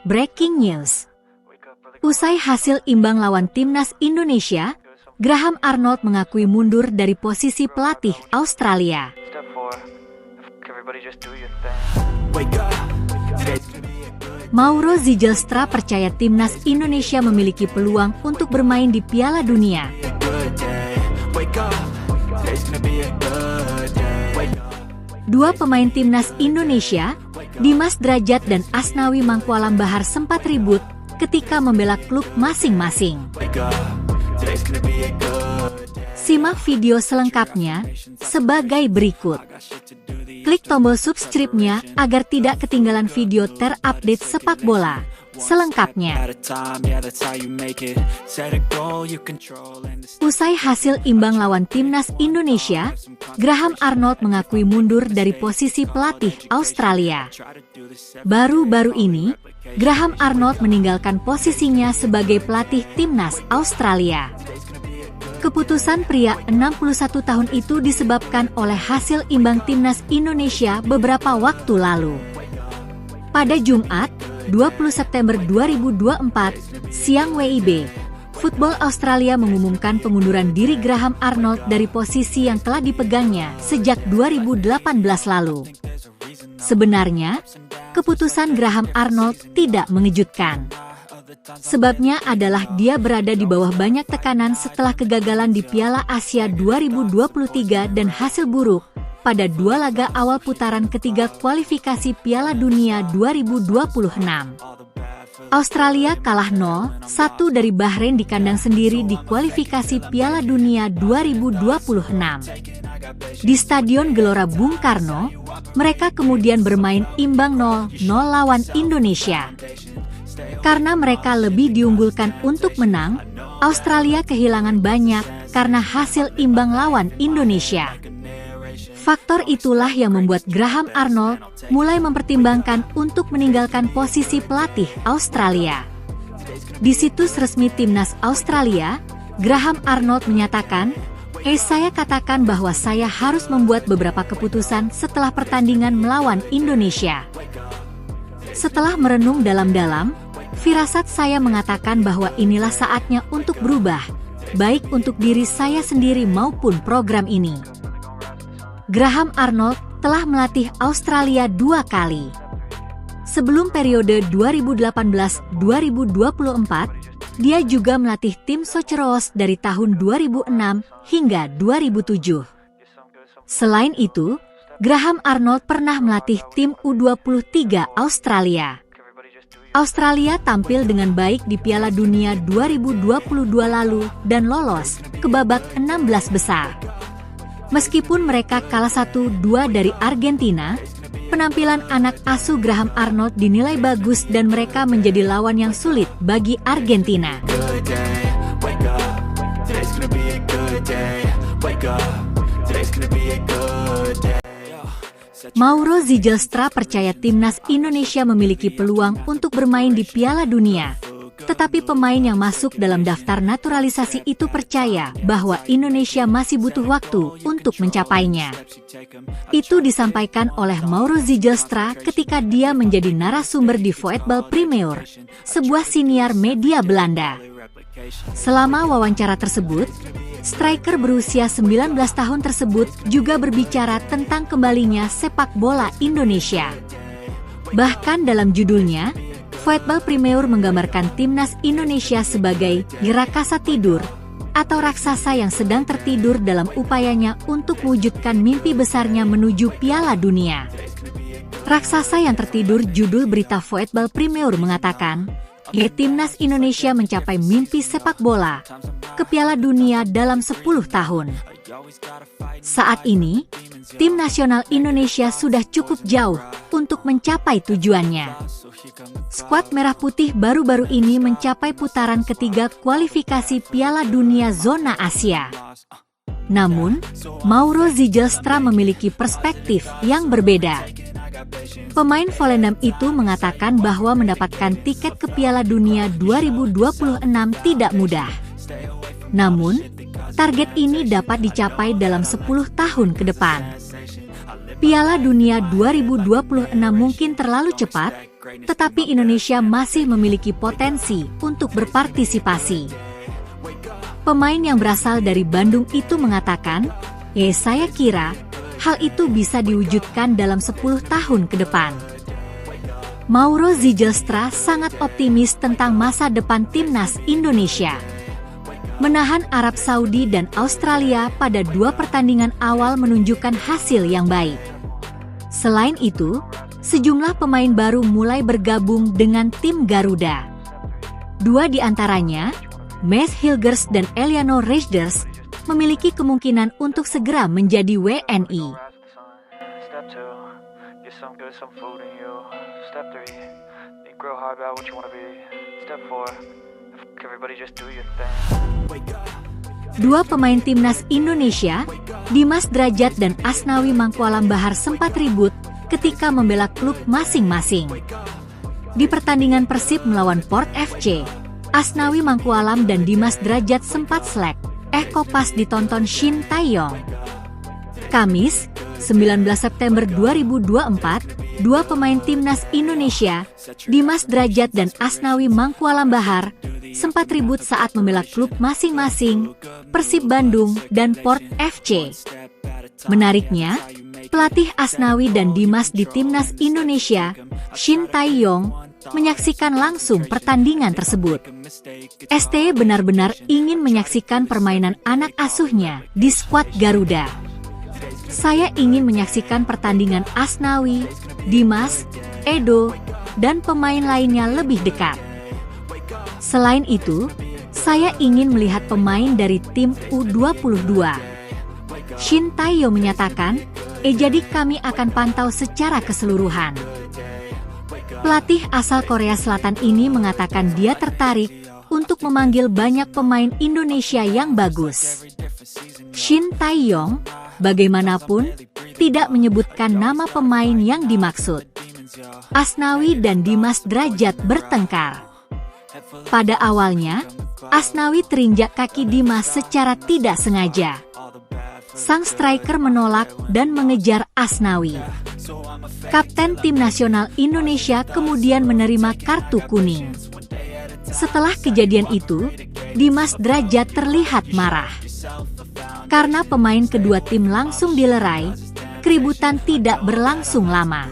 Breaking news. Usai hasil imbang lawan timnas Indonesia, Graham Arnold mengakui mundur dari posisi pelatih Australia. Mauro Zijlstra percaya timnas Indonesia memiliki peluang untuk bermain di Piala Dunia. Dua pemain timnas Indonesia, Dimas Drajat dan Asnawi Mangkualam Bahar, sempat ribut ketika membela klub masing-masing. Simak video selengkapnya sebagai berikut. Klik tombol subscribe-nya agar tidak ketinggalan video terupdate sepak bola selengkapnya. Usai hasil imbang lawan timnas Indonesia, Graham Arnold mengakui mundur dari posisi pelatih Australia. Baru-baru ini, Graham Arnold meninggalkan posisinya sebagai pelatih timnas Australia. Keputusan pria 61 tahun itu disebabkan oleh hasil imbang timnas Indonesia beberapa waktu lalu. Pada Jumat, 20 September 2024, siang WIB, Football Australia mengumumkan pengunduran diri Graham Arnold dari posisi yang telah dipegangnya sejak 2018 lalu. Sebenarnya, keputusan Graham Arnold tidak mengejutkan. Sebabnya adalah dia berada di bawah banyak tekanan setelah kegagalan di Piala Asia 2023 dan hasil buruk pada dua laga awal putaran ketiga kualifikasi Piala Dunia 2026. Australia kalah 0-1 dari Bahrain di kandang sendiri di kualifikasi Piala Dunia 2026. Di Stadion Gelora Bung Karno, mereka kemudian bermain imbang 0-0 lawan Indonesia. Karena mereka lebih diunggulkan untuk menang, Australia kehilangan banyak karena hasil imbang lawan Indonesia. Faktor itulah yang membuat Graham Arnold mulai mempertimbangkan untuk meninggalkan posisi pelatih Australia. Di situs resmi timnas Australia, Graham Arnold menyatakan, saya katakan bahwa saya harus membuat beberapa keputusan setelah pertandingan melawan Indonesia. Setelah merenung dalam-dalam, firasat saya mengatakan bahwa inilah saatnya untuk berubah, baik untuk diri saya sendiri maupun program ini. Graham Arnold telah melatih Australia 2 kali. Sebelum periode 2018-2024, dia juga melatih tim Socceroos dari tahun 2006 hingga 2007. Selain itu, Graham Arnold pernah melatih tim U23 Australia. Australia tampil dengan baik di Piala Dunia 2022 lalu dan lolos ke babak 16 besar. Meskipun mereka kalah 1-2 dari Argentina, penampilan anak asuh Graham Arnold dinilai bagus dan mereka menjadi lawan yang sulit bagi Argentina. Mauro Zijlstra percaya timnas Indonesia memiliki peluang untuk bermain di Piala Dunia. Tetapi pemain yang masuk dalam daftar naturalisasi itu percaya bahwa Indonesia masih butuh waktu untuk mencapainya. Itu disampaikan oleh Mauro Zijlstra ketika dia menjadi narasumber di Voetbal Premier, sebuah siniar media Belanda. Selama wawancara tersebut, striker berusia 19 tahun tersebut juga berbicara tentang kembalinya sepak bola Indonesia. Bahkan dalam judulnya, Voetbal Premier menggambarkan timnas Indonesia sebagai rakasa tidur atau raksasa yang sedang tertidur dalam upayanya untuk mewujudkan mimpi besarnya menuju Piala Dunia. Raksasa yang tertidur, judul berita Voetbal Premier mengatakan, timnas Indonesia mencapai mimpi sepak bola ke Piala Dunia dalam 10 tahun. Saat ini, tim nasional Indonesia sudah cukup jauh untuk mencapai tujuannya. Skuad Merah Putih baru-baru ini mencapai putaran ketiga kualifikasi Piala Dunia zona Asia. Namun, Mauro Zijlstra memiliki perspektif yang berbeda. Pemain Volendam itu mengatakan bahwa mendapatkan tiket ke Piala Dunia 2026 tidak mudah. Namun, target ini dapat dicapai dalam 10 tahun ke depan. Piala Dunia 2026 mungkin terlalu cepat, tetapi Indonesia masih memiliki potensi untuk berpartisipasi. Pemain yang berasal dari Bandung itu mengatakan, saya kira hal itu bisa diwujudkan dalam 10 tahun ke depan. Mauro Zijelstra sangat optimis tentang masa depan timnas Indonesia. Menahan Arab Saudi dan Australia pada 2 pertandingan awal menunjukkan hasil yang baik. Selain itu, sejumlah pemain baru mulai bergabung dengan tim Garuda. 2 di antaranya, Mads Hilgers dan Eliano Reijers, memiliki kemungkinan untuk segera menjadi WNI. Dua pemain timnas Indonesia, Dimas Drajat dan Asnawi Mangkualam Bahar sempat ribut ketika membela klub masing-masing. Di pertandingan Persib melawan Port FC, Asnawi Mangkualam dan Dimas Drajat sempat selek. Kopas ditonton Shin Tae-yong. Kamis, 19 September 2024, dua pemain timnas Indonesia, Dimas Drajat dan Asnawi Mangkualam Bahar, sempat ribut saat membela klub masing-masing, Persib Bandung dan Port FC. Menariknya, pelatih Asnawi dan Dimas di timnas Indonesia, Shin Tae-yong, menyaksikan langsung pertandingan tersebut. ST benar-benar ingin menyaksikan permainan anak asuhnya di skuad Garuda. Saya ingin menyaksikan pertandingan Asnawi, Dimas, Edo, dan pemain lainnya lebih dekat. Selain itu, saya ingin melihat pemain dari tim U22. Shin Tae-yong menyatakan, jadi kami akan pantau secara keseluruhan. Pelatih asal Korea Selatan ini mengatakan dia tertarik untuk memanggil banyak pemain Indonesia yang bagus. Shin Tae-yong, bagaimanapun, tidak menyebutkan nama pemain yang dimaksud. Asnawi dan Dimas Drajat bertengkar. Pada awalnya, Asnawi terinjak kaki Dimas secara tidak sengaja. Sang striker menolak dan mengejar Asnawi. Kapten tim nasional Indonesia kemudian menerima kartu kuning. Setelah kejadian itu, Dimas Drajat terlihat marah. Karena pemain kedua tim langsung dilerai, keributan tidak berlangsung lama.